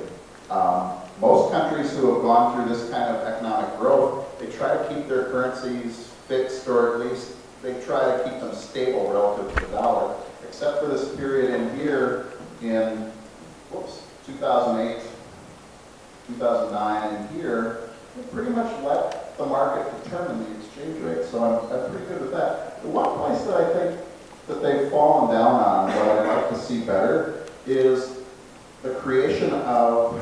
Most countries who have gone through this kind of economic growth, they try to keep their currencies fixed, or at least they try to keep them stable relative to the dollar, except for this period in here in 2008, 2009, and here, they pretty much let the market determine the exchange rate. So I'm pretty good with that. The one place that I think that they've fallen down on, what I'd like to see better, is the creation of,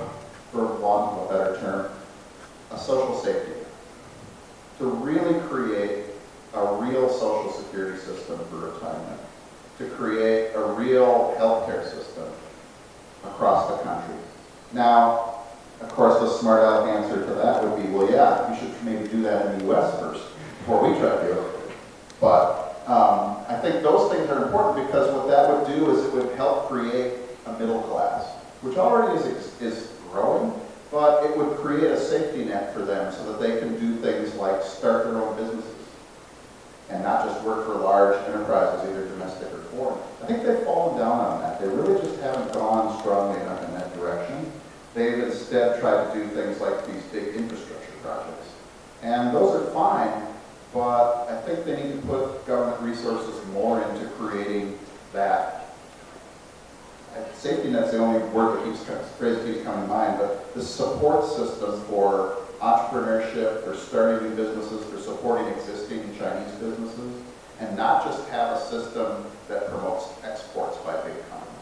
for want of a better term, a social safety net. To really create a real social security system for retirement. To create a real healthcare system across the country. Now, of course, the smart aleck answer to that would be, well, yeah, you should maybe do that in the U.S. first before we try to do it. But I think those things are important because what that would do is it would help create a middle class, which already is growing, but it would create a safety net for them so that they can do things like start their own businesses and not just work for large enterprises, either domestic or foreign. I think they've fallen down on that. They really just haven't gone strongly enough in that direction. They've instead tried to do things like these big infrastructure projects. And those are fine, but I think they need to put government resources more into creating that. Safety net's the only word phrase that keeps coming to mind, but the support system for entrepreneurship, for starting new businesses, for supporting existing Chinese businesses, and not just have a system that promotes exports by big companies.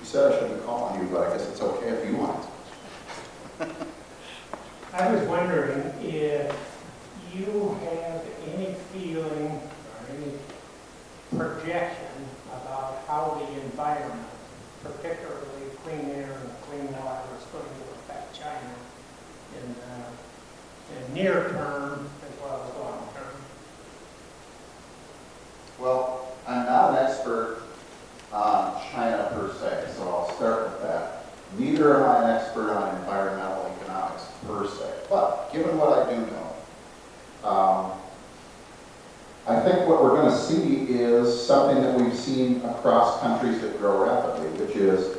You said I shouldn't call on you, but I guess it's okay if you want. I was wondering if you have any feeling or any projection about how the environment, particularly clean air and clean water, is going to affect China in near term as well as long term. Well, I'm not an expert on China per se, so I'll start with that. Neither am I an expert on environmental economics per se, but given what I do know, I think what we're going to see is something that we've seen across countries that grow rapidly, which is,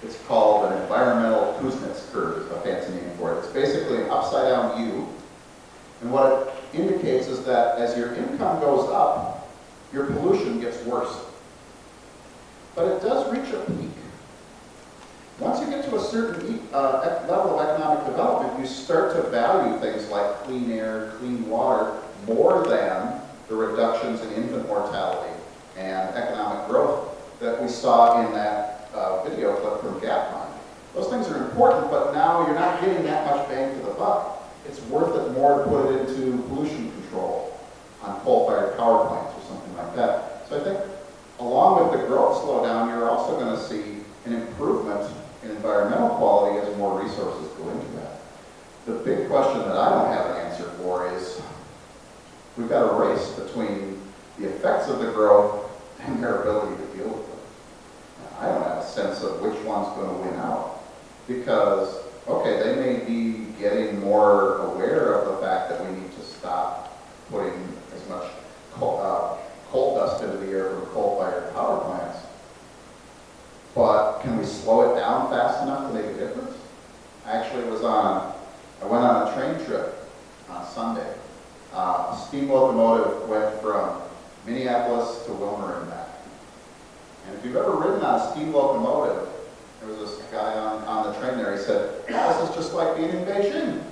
it's called an environmental Kuznets curve, is a fancy name for it. It's basically an upside down U, and what it indicates is that as your income goes up, your pollution gets worse. But it does reach a peak. Once you get to a certain level of economic development, you start to value things like clean air, clean water, more than the reductions in infant mortality and economic growth that we saw in that video clip from Gapmind. Those things are important, but now you're not getting that much bang for the buck. It's worth it more to put it into pollution control on coal-fired power plants or something like that. So I think along with the growth slowdown, you're also going to see an improvement in environmental quality as more resources go into that. The big question that I don't have an answer for is, we've got a race between the effects of the growth and their ability to deal with them. I don't have a sense of which one's going to win out, because, okay, they may be getting more aware of the fact that we need to stop putting as much coal dust into the air from coal-fired power plants, but can we slow it down fast enough to make a difference? I went on a train trip on Sunday. A steam locomotive went from Minneapolis to Wilmer and back. And if you've ever ridden on a steam locomotive, there was this guy on the train there, he said, this is just like being in Beijing.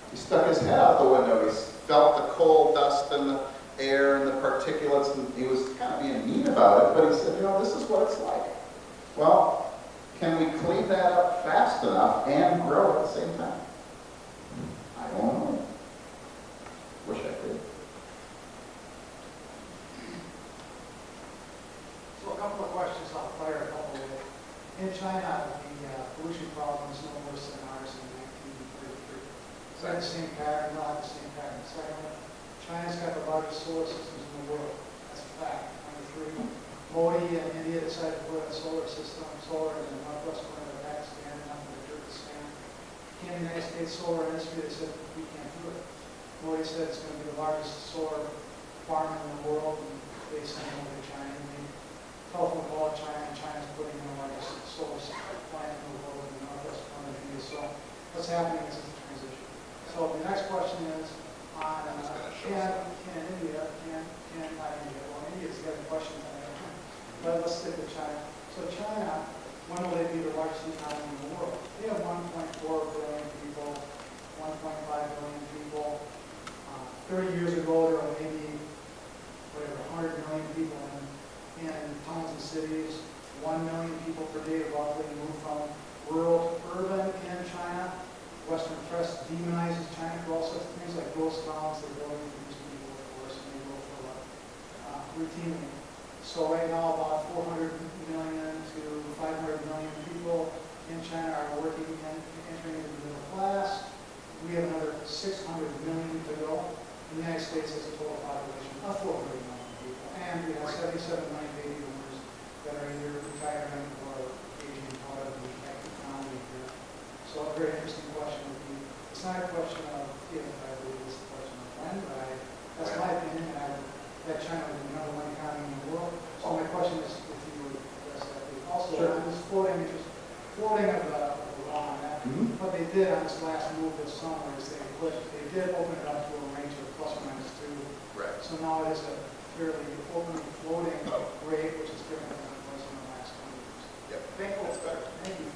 He stuck his head out the window, he felt the coal dust and the air and the particulates, and he was kind of being mean about it, but he said, this is what it's like. Well, can we clean that up fast enough and grow at the same time? I don't know. Wish I could. So a couple of questions, I'll fire a couple of them. In China, the pollution problem is no worse than ours in 1933. Is that the same pattern? Not the same pattern. Secondly, China's got the largest solar systems in the world. That's a fact. Number three, Modi and India decided to put a solar in the northwest corner of Pakistan, nothing to Kyrgyzstan. In the United States solar industry, they said, we can't do it. Modi said it's going to be the largest solar farm in the world, and they sent it over to China. And the telephone call to China, and China's putting in the largest solar plant in the world in the northwest corner of India. So what's happening is it's a transition. So the next question is, on India's got a question on that. But let's stick with China. So China, when will they be the largest economy in the world? They have 1.4 billion people, 1.5 billion people. 30 years ago, there were maybe, 100 million people in towns and cities. 1 million people per day roughly moved from rural to urban in China. Western press demonizes China for all sorts of things like ghost towns. They're building for these people, of course, and they go for routinely. So right now, about 400 million to 500 million people in China are working and entering into the middle class. We have another 600 million to go. The United States has a total population of 400 million people, and we have 77 million baby boomers that are either retiring or aging out of the economy here. So a very interesting question would be, it's not a question of if, I believe it's a question of when, but that's my opinion, and that China is the number one economy in the world. So my question is if you would address that. Also, Sure. on this floating of the law on that, what they did on this last move this summer is they did open it up to a range of ±2. Right. So now it is a fairly open floating rate, which is different than it was in the last 20 years. Yep. Thank you for this presentation.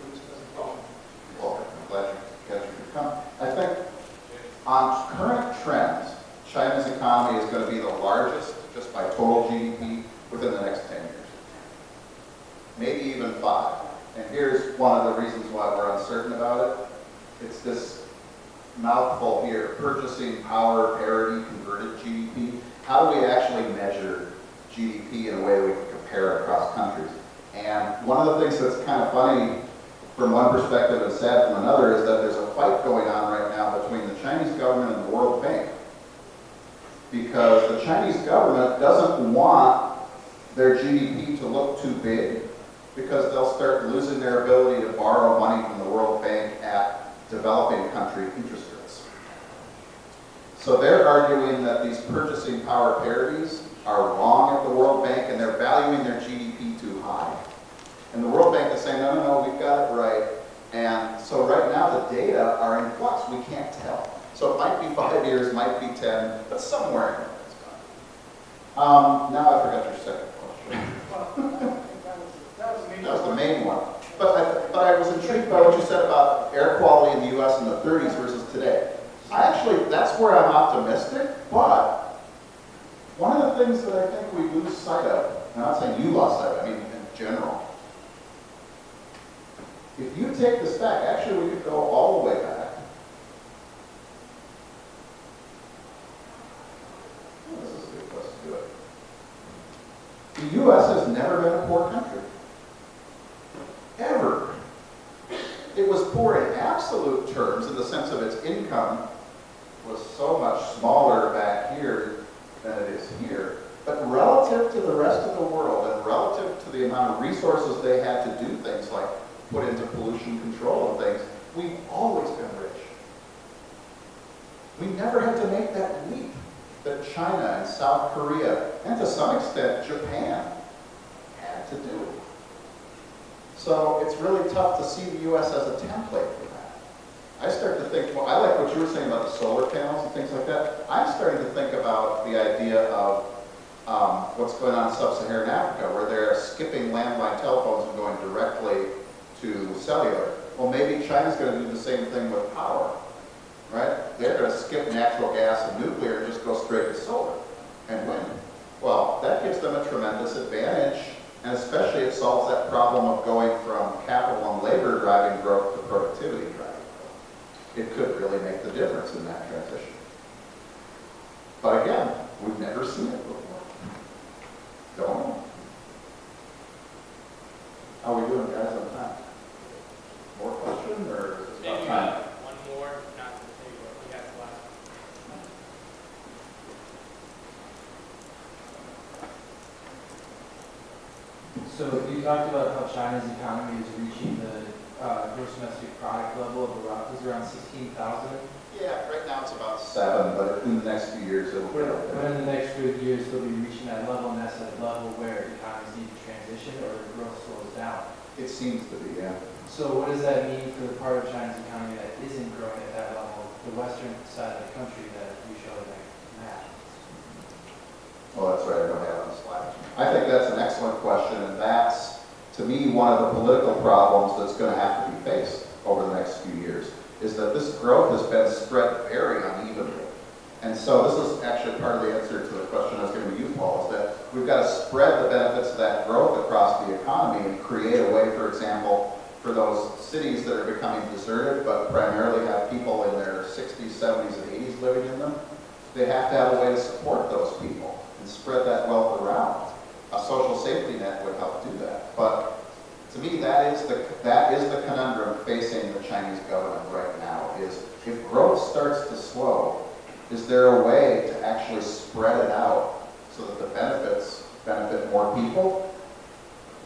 Well, I'm glad you could come. I think on current trends, China's economy is going to be the largest, just by total GDP, within the next 10 years. Maybe even 5. And here's one of the reasons why we're uncertain about it. It's this mouthful here, purchasing power parity converted GDP. How do we actually measure GDP in a way we can compare across countries? And one of the things that's kind of funny from one perspective and sad from another is that there's a fight going on right now between the Chinese government and the World Bank. Because the Chinese government doesn't want their GDP to look too big, because they'll start losing their ability to borrow money from the World Bank at developing country interest rates. So they're arguing that these purchasing power parities are wrong at the World Bank and they're valuing their GDP too high. And the World Bank is saying, no, no, no, we've got it right. And so right now the data are in flux. We can't tell. So it might be 5 years, might be 10, but somewhere in there it's gone. Now I forgot your second question. That was the main one. But I was intrigued by what you said about air quality in the U.S. in the 30s versus today. That's where I'm optimistic, but one of the things that I think we lose sight of, I'm not saying you lost sight of, I mean in general. If you take this back, actually we could go all the way back. Oh, this is a good place to do it. The U.S. has never been a poor country. Ever. It was poor in absolute terms in the sense of its income was so much smaller back here than it is here. But relative to the rest of the world and relative to the amount of resources they had to do things like put into pollution control and things, we've always been rich. We never had to make that leap that China and South Korea, and to some extent Japan, had to do. So it's really tough to see the U.S. as a template for that. I start to think, well, I like what you were saying about the solar panels and things like that. I'm starting to think about the idea of what's going on in sub-Saharan Africa, where they're skipping landline telephones and going directly to cellular. Well, maybe China's going to do the same thing with power, right? They're going to skip natural gas and nuclear and just go straight to solar and wind. Well, that gives them a tremendous advantage. And especially it solves that problem of going from capital and labor driving growth to productivity driving growth. It could really make the difference in that transition. But again, we've never seen it before. Don't know. How are we doing, guys, on time? More questions, or is this about time? One more, not to say what we got last. So you talked about how China's economy is reaching the gross domestic product level of around 16,000. Yeah, right now it's about 7, but in the next few years it'll get up But there. in the next few years, they'll be reaching that level, and that's at a level where economies need to transition or their growth slows down. It seems to be, yeah. So what does that mean for the part of China's economy that isn't growing at that level, the western side of the country that you showed in that map? Well, that's right, I don't have it on the slide. I think that's an excellent question, and that's, to me, one of the political problems that's going to have to be faced over the next few years, is that this growth has been spread very unevenly. And so this is actually part of the answer to the question I was giving you, Paul, is that we've got to spread the benefits of that growth across the economy and create a way, for example, for those cities that are becoming deserted, but primarily have people in their 60s, 70s, and 80s living in them. They have to have a way to support those people and spread that wealth around. A social safety net would help do that. But to me, that is the conundrum facing the Chinese government right now, is if growth starts to slow, is there a way to actually spread it out so that the benefits benefit more people?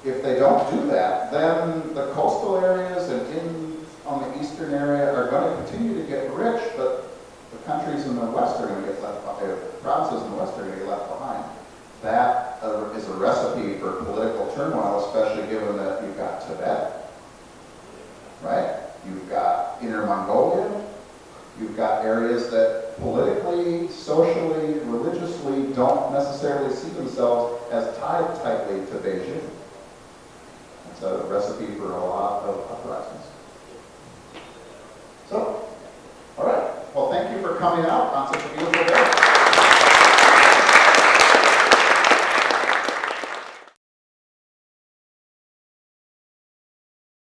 If they don't do that, then the coastal areas and on the eastern area are going to continue to get rich, but the countries in the west are going to get left behind, the provinces in the west are going to get left behind. That is a recipe for political turmoil, especially given that you've got Tibet, right? You've got Inner Mongolia. You've got areas that politically, socially, religiously don't necessarily see themselves as tied tightly to Beijing. It's a recipe for a lot of uprisings. So, all right. Well, thank you for coming out.